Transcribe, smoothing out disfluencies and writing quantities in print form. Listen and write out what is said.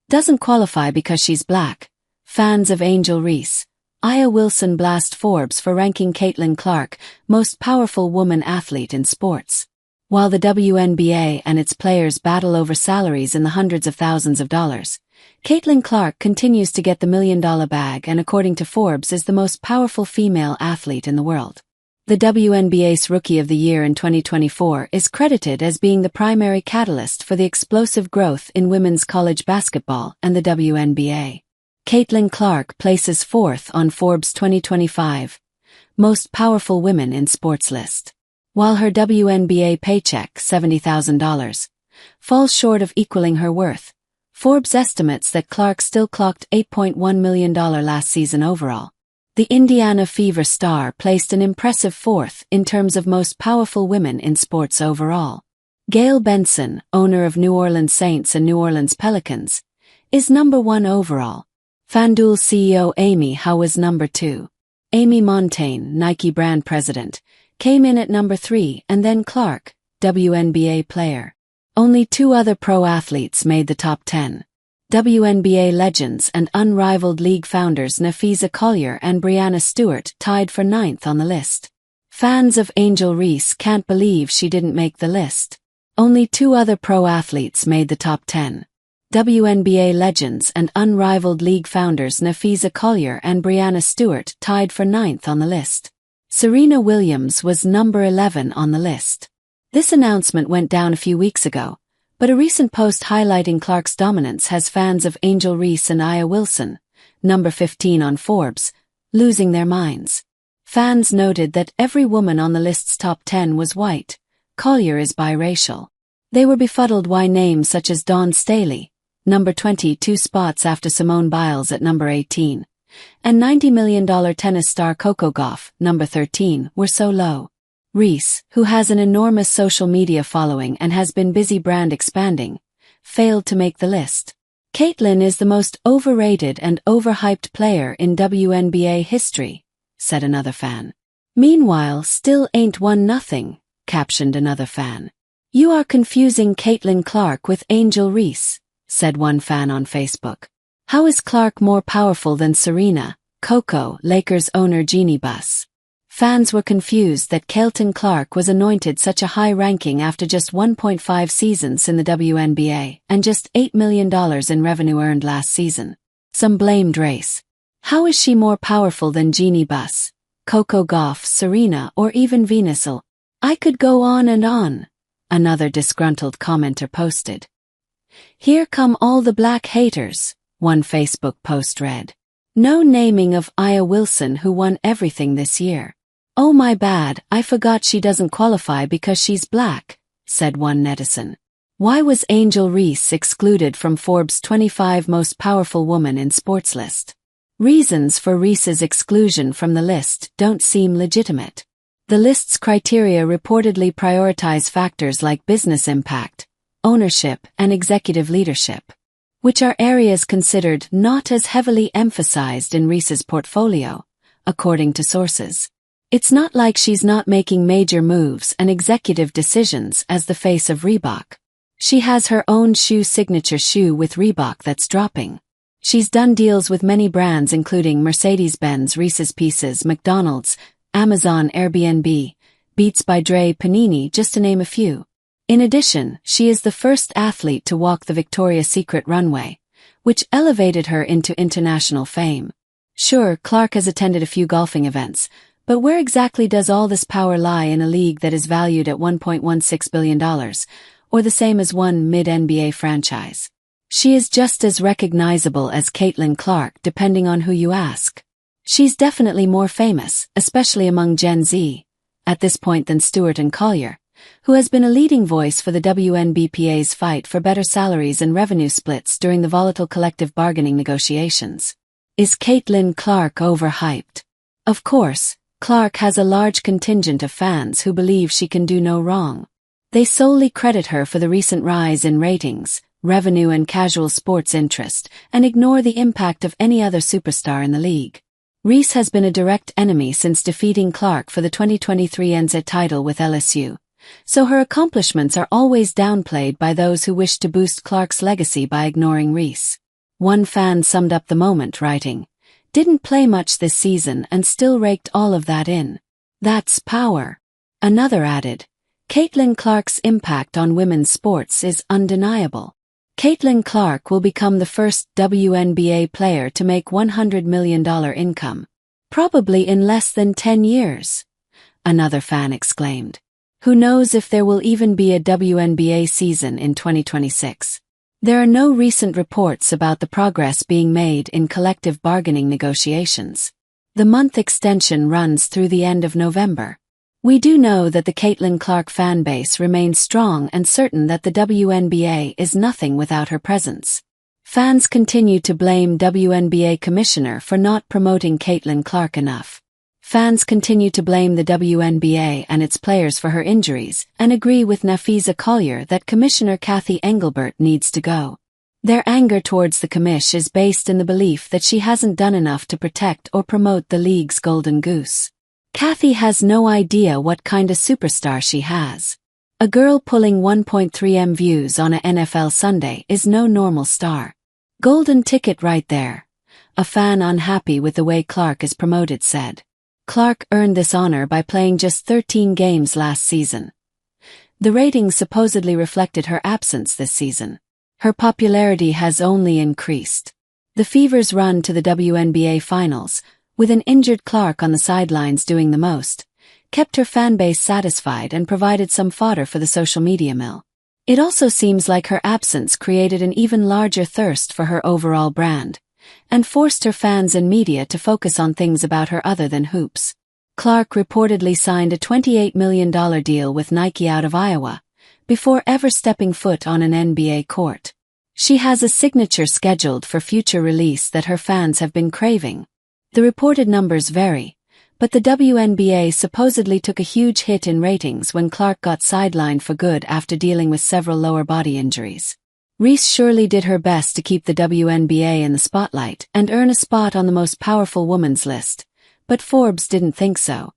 Doesn't qualify because she's black. Fans of Angel Reese. Aya Wilson blast Forbes for ranking Caitlin Clark most powerful woman athlete in sports. While the WNBA and its players battle over salaries in the hundreds of thousands of dollars, Caitlin Clark continues to get the $1 million bag and, according to Forbes, is the most powerful female athlete in the world. The WNBA's Rookie of the Year in 2024 is credited as being the primary catalyst for the explosive growth in women's college basketball and the WNBA. Caitlin Clark places 4th on Forbes' 2025 Most Powerful Women in Sports list. While her WNBA paycheck, $70,000, falls short of equaling her worth, Forbes estimates that Clark still clocked $8.1 million last season overall. The Indiana Fever star placed an impressive 4th in terms of most powerful women in sports overall. Gail Benson, owner of New Orleans Saints and New Orleans Pelicans, is number 1 overall. FanDuel CEO Amy Howe was number 2. Amy Montaigne, Nike brand president, came in at number 3, and then Clark, WNBA player. Only 2 other pro athletes made the top 10. WNBA legends and unrivaled league founders Nafisa Collier and Breanna Stewart tied for 9th on the list. Fans of Angel Reese can't believe she didn't make the list. Only 2 other pro athletes made the top 10. WNBA legends and unrivaled league founders Nafisa Collier and Breanna Stewart tied for 9th on the list. Serena Williams was number 11 on the list. This announcement went down a few weeks ago, but a recent post highlighting Clark's dominance has fans of Angel Reese and Aya Wilson, number 15 on Forbes, losing their minds. Fans noted that every woman on the list's top 10 was white. Collier is biracial. They were befuddled why names such as Dawn Staley, number 20, 2 spots after Simone Biles at number 18, and $90 million tennis star Coco Gauff, number 13, were so low. Reese, who has an enormous social media following and has been busy brand expanding, failed to make the list. Caitlin is the most overrated and overhyped player in WNBA history, said another fan. Meanwhile, still ain't won nothing, captioned another fan. You are confusing Caitlin Clark with Angel Reese, said one fan on Facebook. How is Clark more powerful than Serena, Coco, Lakers owner Jeannie Buss? Fans were confused that Caitlin Clark was anointed such a high ranking after just 1.5 seasons in the WNBA and just $8 million in revenue earned last season. Some blamed race. How is she more powerful than Jeannie Buss, Coco Gauff, Serena, or even Venusel? I could go on and on, another disgruntled commenter posted. Here come all the black haters, one Facebook post read. No naming of Aya Wilson, who won everything this year. Oh my bad, I forgot she doesn't qualify because she's black, said one netizen. Why was Angel Reese excluded from Forbes' 25 most powerful women in sports list? Reasons for Reese's exclusion from the list don't seem legitimate. The list's criteria reportedly prioritize factors like business impact, ownership, and executive leadership, which are areas considered not as heavily emphasized in Reese's portfolio, according to sources. It's not like she's not making major moves and executive decisions as the face of Reebok. She has her own signature shoe with Reebok that's dropping. She's done deals with many brands including Mercedes-Benz, Reese's Pieces, McDonald's, Amazon, Airbnb, Beats by Dre, Panini, just to name a few. In addition, she is the first athlete to walk the Victoria's Secret runway, which elevated her into international fame. Sure, Clark has attended a few golfing events, but where exactly does all this power lie in a league that is valued at $1.16 billion, or the same as one mid-NBA franchise? She is just as recognizable as Caitlin Clark depending on who you ask. She's definitely more famous, especially among Gen Z, at this point than Stewart and Collier, who has been a leading voice for the WNBPA's fight for better salaries and revenue splits during the volatile collective bargaining negotiations. Is Caitlin Clark overhyped? Of course. Clark has a large contingent of fans who believe she can do no wrong. They solely credit her for the recent rise in ratings, revenue, and casual sports interest, and ignore the impact of any other superstar in the league. Reese has been a direct enemy since defeating Clark for the 2023 NCAA title with LSU, so her accomplishments are always downplayed by those who wish to boost Clark's legacy by ignoring Reese. One fan summed up the moment, writing, "Didn't play much this season and still raked all of that in. That's power." Another added, "Caitlin Clark's impact on women's sports is undeniable. Caitlin Clark will become the first WNBA player to make $100 million income. Probably in less than 10 years. Another fan exclaimed. Who knows if there will even be a WNBA season in 2026. There are no recent reports about the progress being made in collective bargaining negotiations. The month extension runs through the end of November. We do know that the Caitlin Clark fan base remains strong and certain that the WNBA is nothing without her presence. Fans continue to blame WNBA commissioner for not promoting Caitlin Clark enough. Fans continue to blame the WNBA and its players for her injuries and agree with Nafisa Collier that Commissioner Kathy Engelbert needs to go. Their anger towards the commish is based in the belief that she hasn't done enough to protect or promote the league's golden goose. Kathy has no idea what kind of superstar she has. A girl pulling 1.3 million views on a NFL Sunday is no normal star. Golden ticket right there. A fan unhappy with the way Clark is promoted said. Clark earned this honor by playing just 13 games last season. The ratings supposedly reflected her absence this season. Her popularity has only increased. The Fever's run to the WNBA Finals, with an injured Clark on the sidelines doing the most, kept her fanbase satisfied and provided some fodder for the social media mill. It also seems like her absence created an even larger thirst for her overall brand, and forced her fans and media to focus on things about her other than hoops. Clark reportedly signed a $28 million deal with Nike out of Iowa, before ever stepping foot on an NBA court. She has a signature scheduled for future release that her fans have been craving. The reported numbers vary, but the WNBA supposedly took a huge hit in ratings when Clark got sidelined for good after dealing with several lower body injuries. Reese surely did her best to keep the WNBA in the spotlight and earn a spot on the most powerful women's list, but Forbes didn't think so.